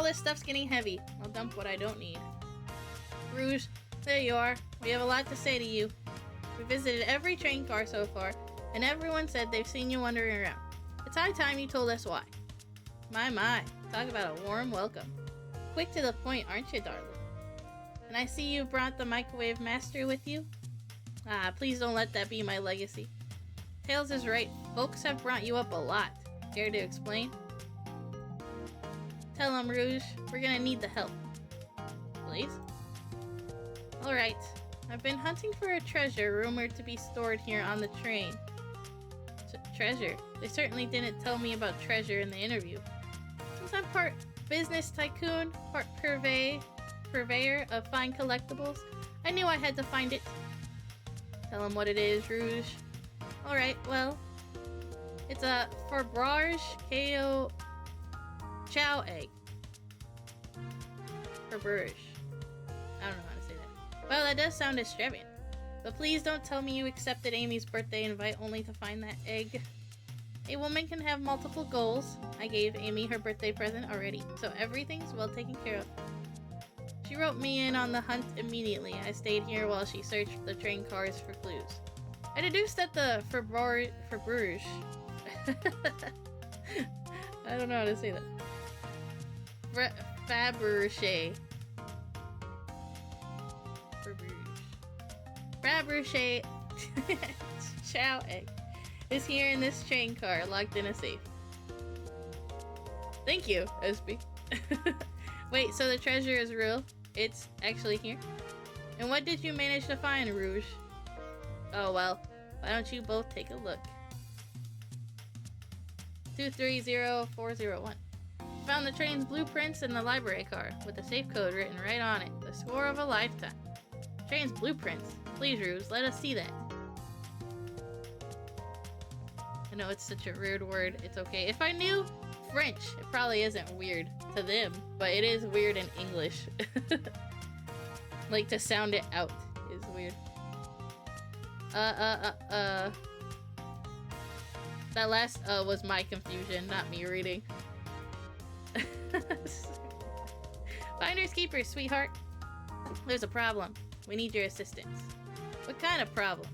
all this stuff's getting heavy. I'll dump what I don't need. Rouge, there you are. We have a lot to say to you. We visited every train car so far, and everyone said they've seen you wandering around. It's high time you told us why. My, talk about a warm welcome. Quick to the point, aren't you, darling? And I see you brought the microwave master with you? Ah, please don't let that be my legacy. Tails is right, folks have brought you up a lot. Care to explain? Tell him, Rouge, we're gonna need the help. Please? Alright, I've been hunting for a treasure rumored to be stored here on the train. Treasure? They certainly didn't tell me about treasure in the interview. Since I'm part business tycoon, part purveyor of fine collectibles, I knew I had to find it. Tell him what it is, Rouge. Alright, well, it's a Fromage KO Chow egg. Fromage. I don't know how to say that. Well, that does sound extravagant. But please don't tell me you accepted Amy's birthday invite only to find that egg. A woman can have multiple goals. I gave Amy her birthday present already, so everything's well taken care of. She wrote me in on the hunt immediately. I stayed here while she searched the train cars for clues. I deduced that the Fromage... I don't know how to say that. Fabergé. Fabergé Chow egg is here in this train car, locked in a safe. Thank you, SB. Wait, so the treasure is real? It's actually here? And what did you manage to find, Rouge? Oh well, why don't you both take a look? 230401. Found the train's blueprints in the library car, with the safe code written right on it. The score of a lifetime. Train's blueprints. Please, Rouge, let us see that. I know it's such a weird word. It's okay. If I knew French, it probably isn't weird to them, but it is weird in English. Like, to sound it out is weird. That last was my confusion, not me reading. Finders keepers, sweetheart. There's a problem. We need your assistance. What kind of problem?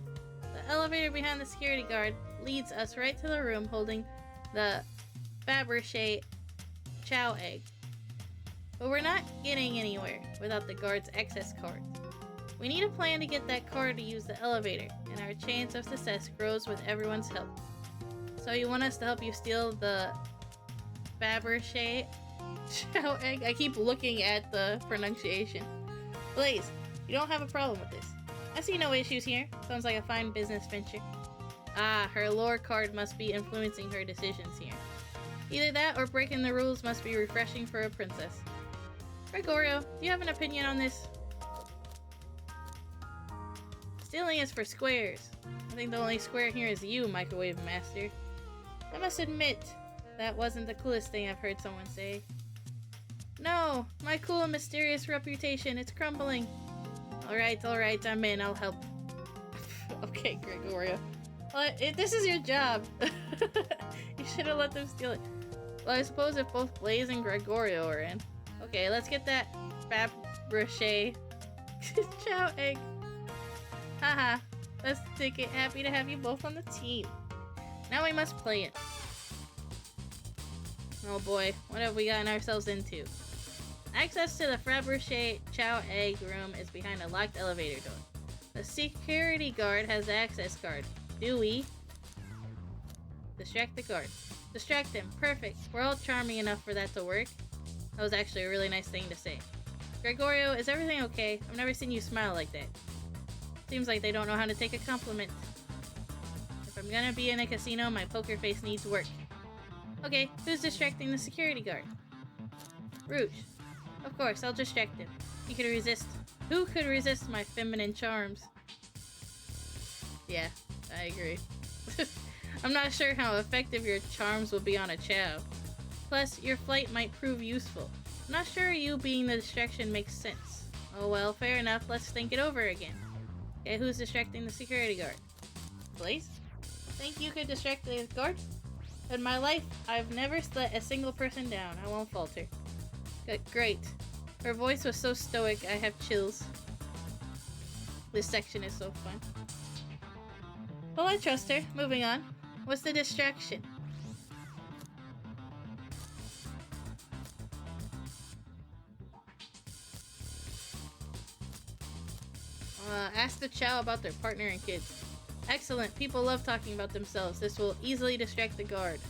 The elevator behind the security guard leads us right to the room holding the Fabergé Chow egg. But we're not getting anywhere without the guard's access card. We need a plan to get that card to use the elevator, and our chance of success grows with everyone's help. So you want us to help you steal the Fabergé Chow egg? I keep looking at the pronunciation. Blaze, you don't have a problem with this. I see no issues here. Sounds like a fine business venture. Ah, her lore card must be influencing her decisions here. Either that or breaking the rules must be refreshing for a princess. Gregorio, do you have an opinion on this? Stealing is for squares. I think the only square here is you, Microwave Master. I must admit, that wasn't the coolest thing I've heard someone say. No, my cool and mysterious reputation, it's crumbling. Alright, I'm in, I'll help. Okay, Gregorio. Well, this is your job. You should have let them steal it. Well, I suppose if both Blaze and Gregorio are in. Okay, let's get that Fabergé Chow egg. Haha, that's the ticket. Happy to have you both on the team. Now we must play it. Oh boy, what have we gotten ourselves into? Access to the Fabergé Chow egg room is behind a locked elevator door. The security guard has the access card. Do we? Distract the guard. Distract him. Perfect. We're all charming enough for that to work. That was actually a really nice thing to say. Gregorio, is everything okay? I've never seen you smile like that. Seems like they don't know how to take a compliment. If I'm gonna be in a casino, my poker face needs work. Okay, who's distracting the security guard? Rouge. Of course, I'll distract him. He could resist. Who could resist my feminine charms? Yeah, I agree. I'm not sure how effective your charms will be on a Chow. Plus, your flight might prove useful. I'm not sure you being the distraction makes sense. Oh well, fair enough. Let's think it over again. Okay, who's distracting the security guard? Blaze? Think you could distract the guard? In my life, I've never let a single person down. I won't falter. Great. Her voice was so stoic, I have chills. This section is so fun. Well, I trust her. Moving on. What's the distraction? Ask the Chow about their partner and kids. Excellent. People love talking about themselves. This will easily distract the guard.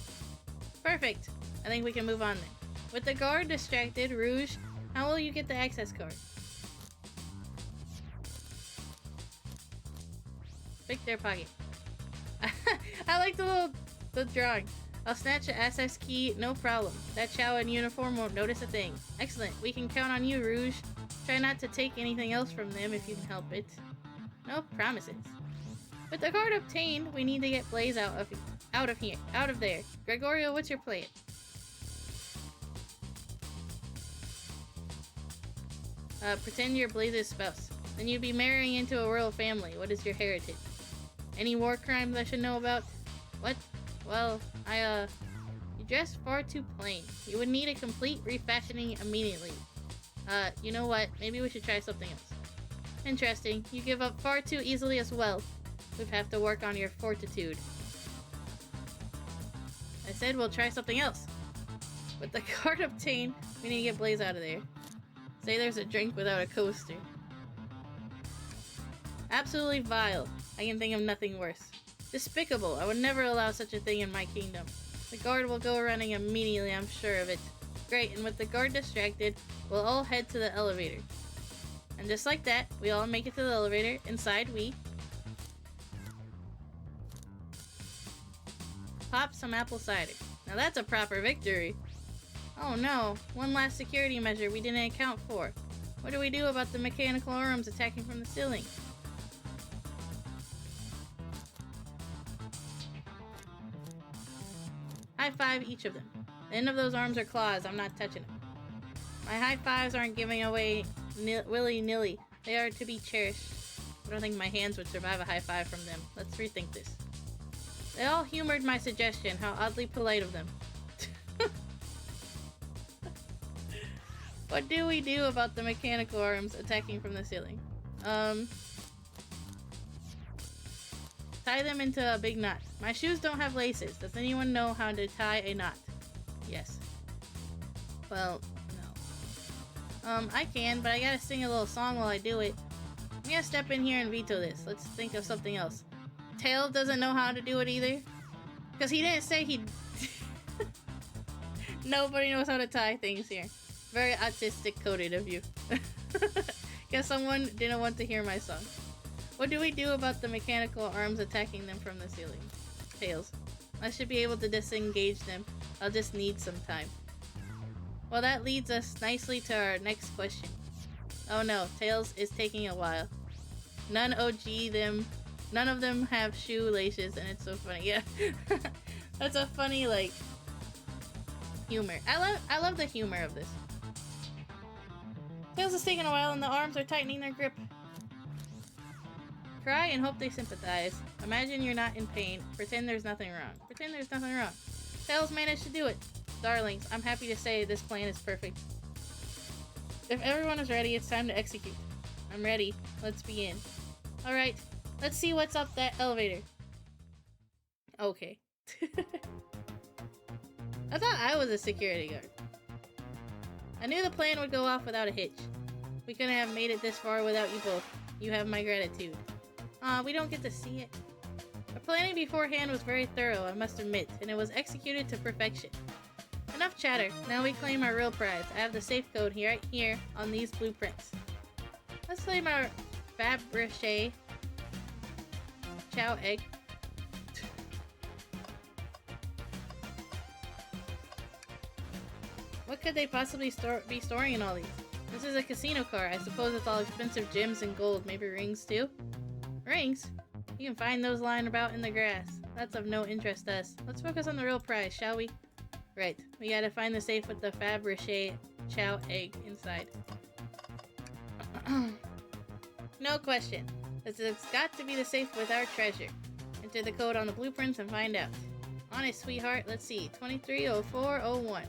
Perfect. I think we can move on then. With the guard distracted, Rouge, how will you get the access card? Pick their pocket. I like the drawing. I'll snatch the access key, no problem. That Chow in uniform won't notice a thing. Excellent. We can count on you, Rouge. Try not to take anything else from them if you can help it. No promises. With the card obtained, we need to get Blaze out of there. Gregorio, what's your plan? Pretend you're Blaze's spouse. Then you'd be marrying into a royal family. What is your heritage? Any war crimes I should know about? What? Well, you dress far too plain. You would need a complete refashioning immediately. You know what? Maybe we should try something else. Interesting. You give up far too easily as well. We'd have to work on your fortitude. I said we'll try something else. With the card obtained, we need to get Blaze out of there. Say there's a drink without a coaster. Absolutely vile. I can think of nothing worse. Despicable. I would never allow such a thing in my kingdom. The guard will go running immediately, I'm sure of it. Great, and with the guard distracted, we'll all head to the elevator. And just like that, we all make it to the elevator. Inside, we pop some apple cider. Now that's a proper victory. Oh no, one last security measure we didn't account for. What do we do about the mechanical arms attacking from the ceiling? High five each of them. The end of those arms are claws. I'm not touching them. My high fives aren't giving away willy-nilly. They are to be cherished. I don't think my hands would survive a high five from them. Let's rethink this. They all humored my suggestion. How oddly polite of them. What do we do about the mechanical arms attacking from the ceiling? Tie them into a big knot. My shoes don't have laces. Does anyone know how to tie a knot? Yes. Well, no. I can, but I gotta sing a little song while I do it. I'm gonna step in here and veto this. Let's think of something else. Tails doesn't know how to do it either. Because he didn't say he... Nobody knows how to tie things here. Very autistic coded of you. Guess someone didn't want to hear my song. What do we do about the mechanical arms attacking them from the ceiling? Tails. I should be able to disengage them. I'll just need some time. Well, that leads us nicely to our next question. Oh no, Tails is taking a while. None of them have shoelaces, and it's so funny. Yeah. That's a funny, like, humor. I love the humor of this. Tails is taking a while and the arms are tightening their grip. Cry and hope they sympathize. Imagine you're not in pain. Pretend there's nothing wrong. Pretend there's nothing wrong. Tails managed to do it. Darlings, I'm happy to say this plan is perfect. If everyone is ready, it's time to execute. I'm ready. Let's begin. Alright, let's see what's up that elevator. Okay. I thought I was a security guard. I knew the plan would go off without a hitch. We couldn't have made it this far without you both. You have my gratitude. We don't get to see it. Our planning beforehand was very thorough, I must admit, and it was executed to perfection. Enough chatter. Now we claim our real prize. I have the safe code right here on these blueprints. Let's claim our Fabergé Chow egg. What could they possibly be storing in all these? This is a casino car. I suppose it's all expensive gems and gold. Maybe rings too? Rings? You can find those lying about in the grass. That's of no interest to us. Let's focus on the real prize, shall we? Right. We gotta find the safe with the Fabergé Chow egg inside. No question. It's got to be the safe with our treasure. Enter the code on the blueprints and find out. Honest, sweetheart. Let's see. 230401.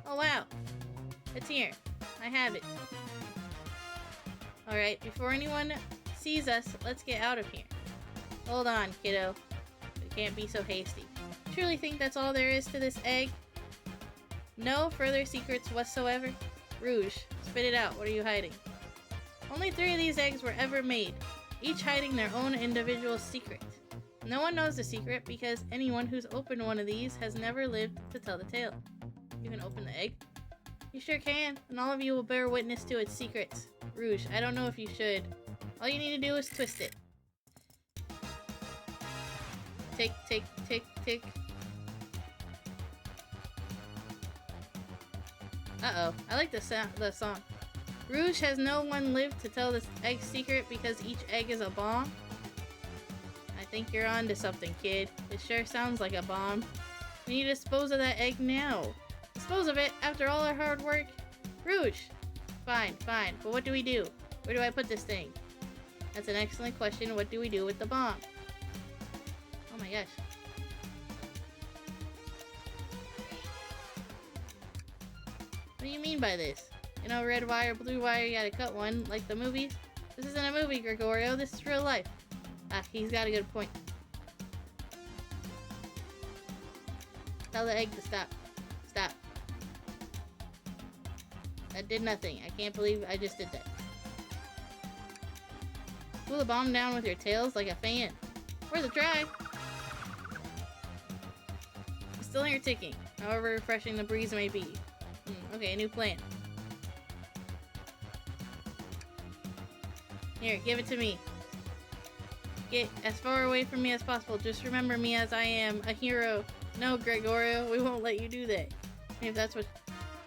Oh, wow. It's here. I have it. Alright, before anyone sees us, let's get out of here. Hold on, kiddo. We can't be so hasty. Truly think that's all there is to this egg? No further secrets whatsoever? Rouge, spit it out. What are you hiding? Only 3 of these eggs were ever made, each hiding their own individual secret. No one knows the secret because anyone who's opened one of these has never lived to tell the tale. You can open the egg? You sure can, and all of you will bear witness to its secrets. Rouge, I don't know if you should. All you need to do is twist it. Tick, tick, tick, tick. Uh-oh, I like the song. Rouge, has no one lived to tell this egg's secret because each egg is a bomb? I think you're on to something, kid. It sure sounds like a bomb. We need to dispose of that egg now. Dispose of it after all our hard work? Rouge! Fine, fine, but what do we do? Where do I put this thing? That's an excellent question. What do we do with the bomb? Oh my gosh. What do you mean by this? You know, red wire, blue wire, you gotta cut one, like the movies? This isn't a movie, Gregorio. This is real life. Ah, he's got a good point. Tell the egg to stop. Stop. That did nothing. I can't believe I just did that. Pull the bomb down with your tails like a fan. Worth a try. I'm still here ticking, however refreshing the breeze may be. Okay, new plan. Here, give it to me. Get as far away from me as possible. Just remember me as I am, a hero. No, Gregorio, we won't let you do that. If that's what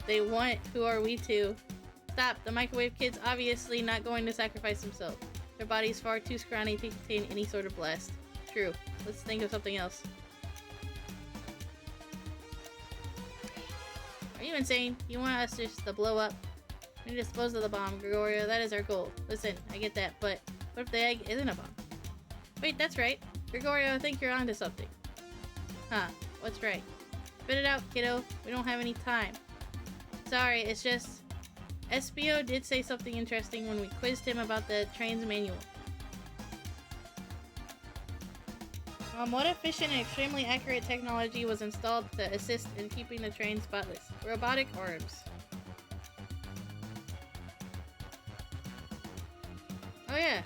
they want, who are we to? Stop, the microwave kid's obviously not going to sacrifice himself. Their body's far too scrawny to contain any sort of blast. True, let's think of something else. Are you insane? You want us just to blow up? We need to dispose of the bomb, Gregorio. That is our goal. Listen, I get that, but what if the egg isn't a bomb? Wait, that's right. Gregorio, I think you're onto something. Huh, what's right? Spit it out, kiddo. We don't have any time. Sorry, it's just... SBO did say something interesting when we quizzed him about the train's manual. What efficient and extremely accurate technology was installed to assist in keeping the train spotless? Robotic arms. Oh yeah.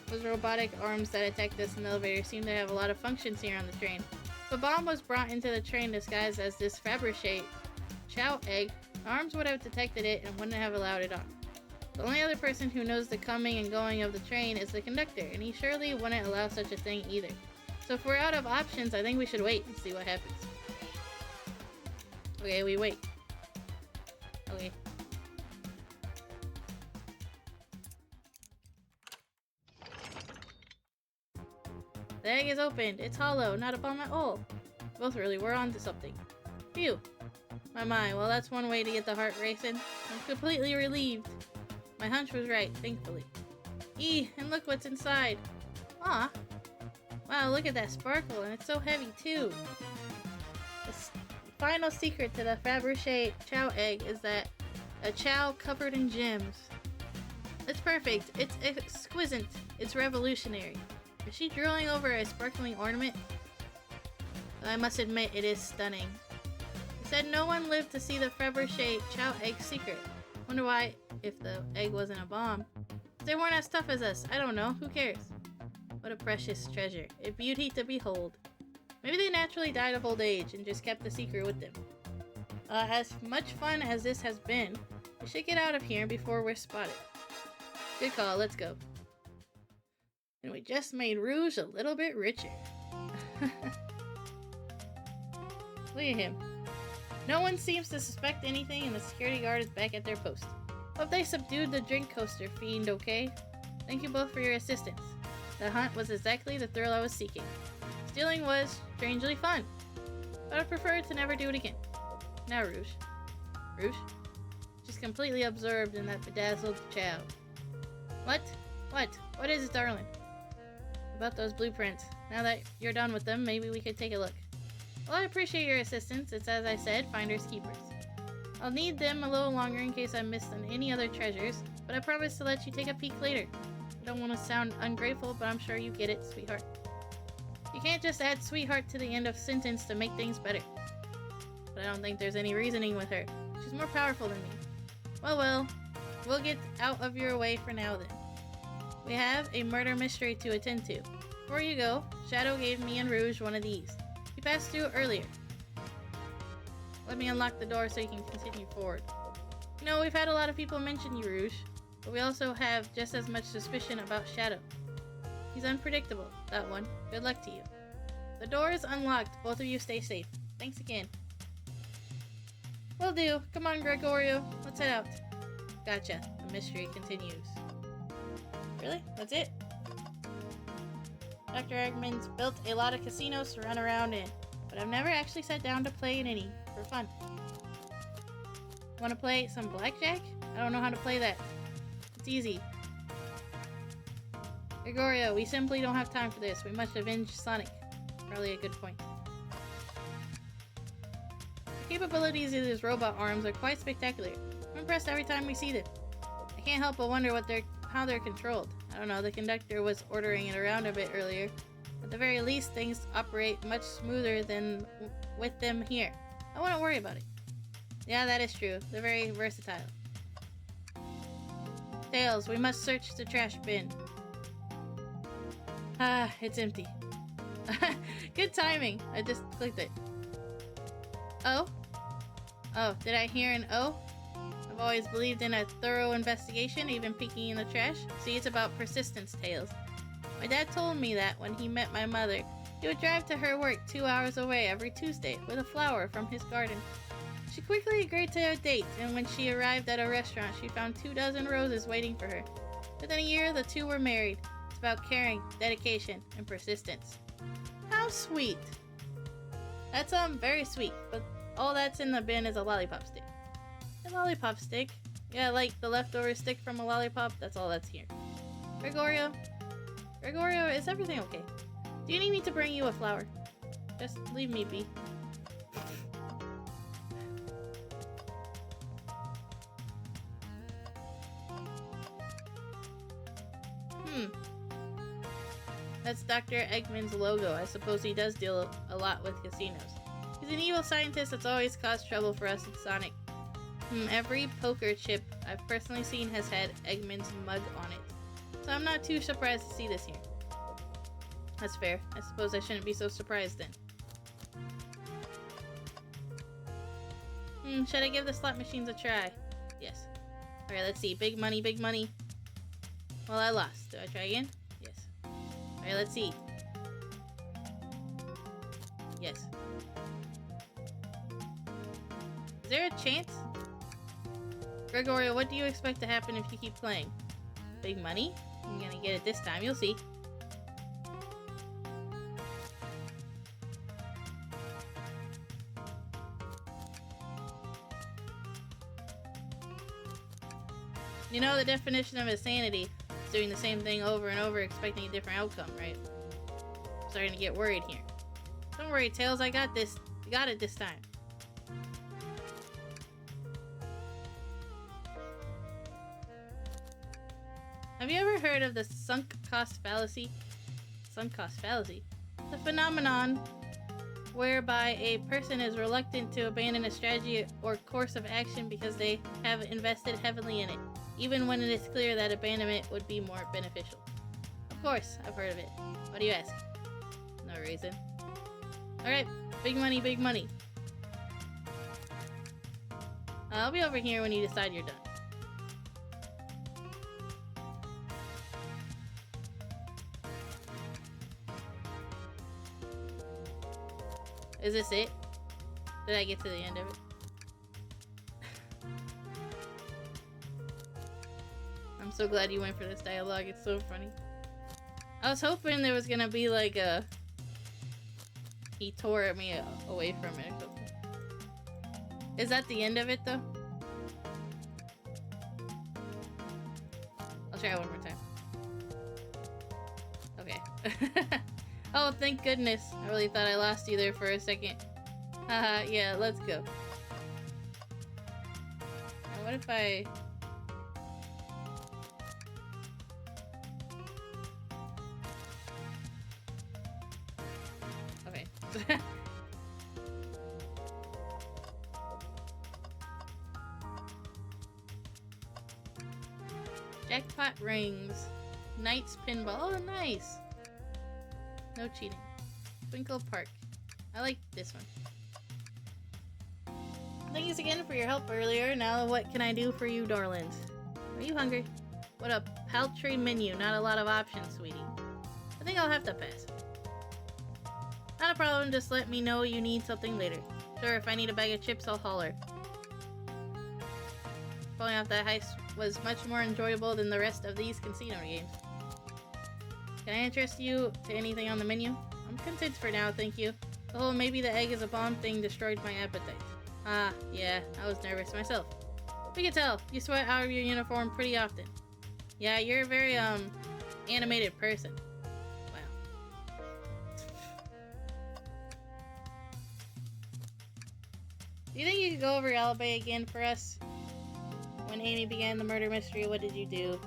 Those robotic arms that attacked us in the elevator seem to have a lot of functions here on the train. If a bomb was brought into the train disguised as this Fabergé Chow egg, the arms would have detected it and wouldn't have allowed it on. The only other person who knows the coming and going of the train is the conductor, and he surely wouldn't allow such a thing either. So if we're out of options, I think we should wait and see what happens. Okay, we wait. Okay. The egg is opened. It's hollow, not a bomb at all. Both really were onto something. Phew. My, well that's one way to get the heart racing. I'm completely relieved. My hunch was right, thankfully. And look what's inside. Aw. Wow, look at that sparkle, and it's so heavy too. The final secret to the Fabergé Chow egg is that a chow covered in gems. It's perfect. It's exquisite. It's revolutionary. Is she drooling over a sparkling ornament? I must admit, it is stunning. He said no one lived to see the Fabergé Chow egg's secret. Wonder why, if the egg wasn't a bomb. They weren't as tough as us. I don't know. Who cares? What a precious treasure. A beauty to behold. Maybe they naturally died of old age and just kept the secret with them. As much fun as this has been, we should get out of here before we're spotted. Good call. Let's go. And we just made Rouge a little bit richer. Look at him. No one seems to suspect anything, and the security guard is back at their post. Hope they subdued the drink coaster fiend, okay? Thank you both for your assistance. The hunt was exactly the thrill I was seeking. Stealing was strangely fun, but I'd prefer to never do it again. Now, Rouge. Rouge? Just completely absorbed in that bedazzled chow. What? What? What is it, darling? About those blueprints. Now that you're done with them, maybe we could take a look. Well, I appreciate your assistance. It's as I said, finders keepers. I'll need them a little longer in case I missed on any other treasures, but I promise to let you take a peek later. I don't want to sound ungrateful, but I'm sure you get it, sweetheart. You can't just add sweetheart to the end of a sentence to make things better. But I don't think there's any reasoning with her. She's more powerful than me. Well, we'll get out of your way for now then. We have a murder mystery to attend to. Before you go, Shadow gave me and Rouge one of these. He passed through earlier. Let me unlock the door so you can continue forward. You know, we've had a lot of people mention you, Rouge, but we also have just as much suspicion about Shadow. He's unpredictable, that one. Good luck to you. The door is unlocked. Both of you stay safe. Thanks again. Will do. Come on, Gregorio. Let's head out. Gotcha. The mystery continues. Really? That's it? Dr. Eggman's built a lot of casinos to run around in, but I've never actually sat down to play in any for fun. Want to play some blackjack? I don't know how to play that. It's easy. Gregorio, we simply don't have time for this. We must avenge Sonic. Probably a good point. The capabilities of his robot arms are quite spectacular. I'm impressed every time we see them. I can't help but wonder how they're controlled. I don't know, the conductor was ordering it around a bit earlier. At the very least, things operate much smoother than with them here. I wouldn't worry about it. Yeah, that is true. They're very versatile. Tails, we must search the trash bin. Ah, it's empty. Good timing. I just clicked it. Oh? Oh, did I hear an O? I've always believed in a thorough investigation, even peeking in the trash. See, it's about persistence, Tails. My dad told me that when he met my mother, he would drive to her work 2 hours away every Tuesday with a flower from his garden. She quickly agreed to a date, and when she arrived at a restaurant, she found 24 roses waiting for her. Within a year, the two were married. It's about caring, dedication, and persistence. How sweet! That's very sweet, but all that's in the bin is a lollipop stick. A lollipop stick? Yeah, like the leftover stick from a lollipop, that's all that's here. Gregorio? Gregorio, is everything okay? Do you need me to bring you a flower? Just leave me be. That's Dr. Eggman's logo. I suppose he does deal a lot with casinos. He's an evil scientist that's always caused trouble for us at Sonic. Every poker chip I've personally seen has had Eggman's mug on it. So I'm not too surprised to see this here. That's fair. I suppose I shouldn't be so surprised then. Should I give the slot machines a try? Yes. Alright, let's see. Big money, big money. Well, I lost. Do I try again? Yes. Alright, let's see. Yes. Is there a chance? Gregorio, what do you expect to happen if you keep playing? Big money? I'm gonna get it this time. You'll see. You know, the definition of insanity is doing the same thing over and over, expecting a different outcome, right? I'm starting to get worried here. Don't worry, Tails, I got this. I got it this time. Have you ever heard of the sunk cost fallacy? Sunk cost fallacy? The phenomenon whereby a person is reluctant to abandon a strategy or course of action because they have invested heavily in it, even when it is clear that abandonment would be more beneficial. Of course, I've heard of it. Why do you ask? No reason. Alright, big money, big money. I'll be over here when you decide you're done. Is this it? Did I get to the end of it? I'm so glad you went for this dialogue. It's so funny. I was hoping there was gonna be like a... He tore me away from it or something. Is that the end of it though? I'll try it one more time. Okay. Oh, thank goodness. I really thought I lost you there for a second. Haha, yeah, let's go. Now what if I... Okay. Jackpot rings. Knight's pinball. Oh, nice. No cheating. Twinkle Park. I like this one. Thanks again for your help earlier. Now what can I do for you, darlings? Are you hungry? What a paltry menu. Not a lot of options, sweetie. I think I'll have to pass. Not a problem. Just let me know you need something later. Sure, if I need a bag of chips, I'll holler. Pulling off that heist was much more enjoyable than the rest of these casino games. Can I interest you to anything on the menu? I'm content for now, thank you. The whole maybe the egg is a bomb thing destroyed my appetite. Ah, yeah, I was nervous myself. We can tell, you sweat out of your uniform pretty often. Yeah, you're a very, animated person. Wow. Do you think you could go over your alibi again for us? When Amy began the murder mystery, what did you do?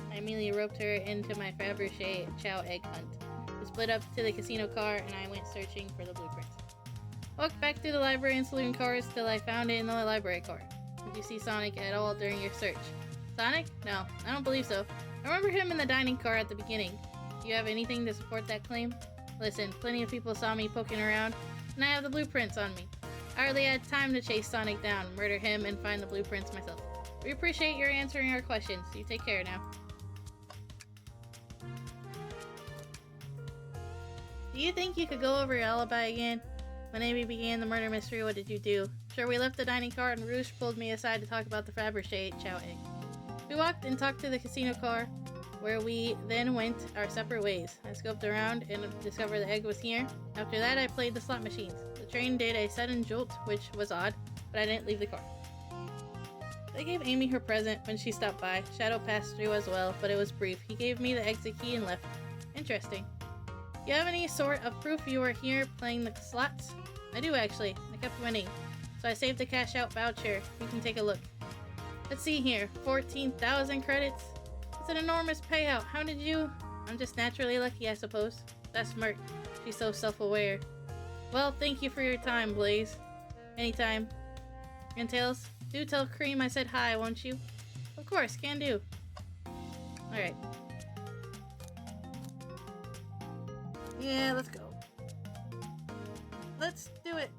I immediately roped her into my Fabergé chow egg hunt. We split up to the casino car and I went searching for the blueprints. Walked back through the library and saloon cars till I found it in the library car. Did you see Sonic at all during your search? Sonic? No, I don't believe so. I remember him in the dining car at the beginning. Do you have anything to support that claim? Listen, plenty of people saw me poking around, and I have the blueprints on me. I hardly had time to chase Sonic down, murder him, and find the blueprints myself. We appreciate your answering our questions. You take care now. Do you think you could go over your alibi again? When Amy began the murder mystery, what did you do? Sure, we left the dining car and Rouge pulled me aside to talk about the Fabergé chow egg. We walked and talked to the casino car, where we then went our separate ways. I scoped around and discovered the egg was here. After that, I played the slot machines. The train did a sudden jolt, which was odd, but I didn't leave the car. I gave Amy her present when she stopped by. Shadow passed through as well, but it was brief. He gave me the exit key and left. Interesting. Do you have any sort of proof you were here playing the slots? I do actually. I kept winning. So I saved the cash out voucher. You can take a look. Let's see here. 14,000 credits? It's an enormous payout. How did you... I'm just naturally lucky, I suppose. That's smart. She's so self-aware. Well, thank you for your time, Blaze. Anytime. And Tails, do tell Cream I said hi, won't you? Of course, can do. Alright. Yeah, let's go. Let's do it.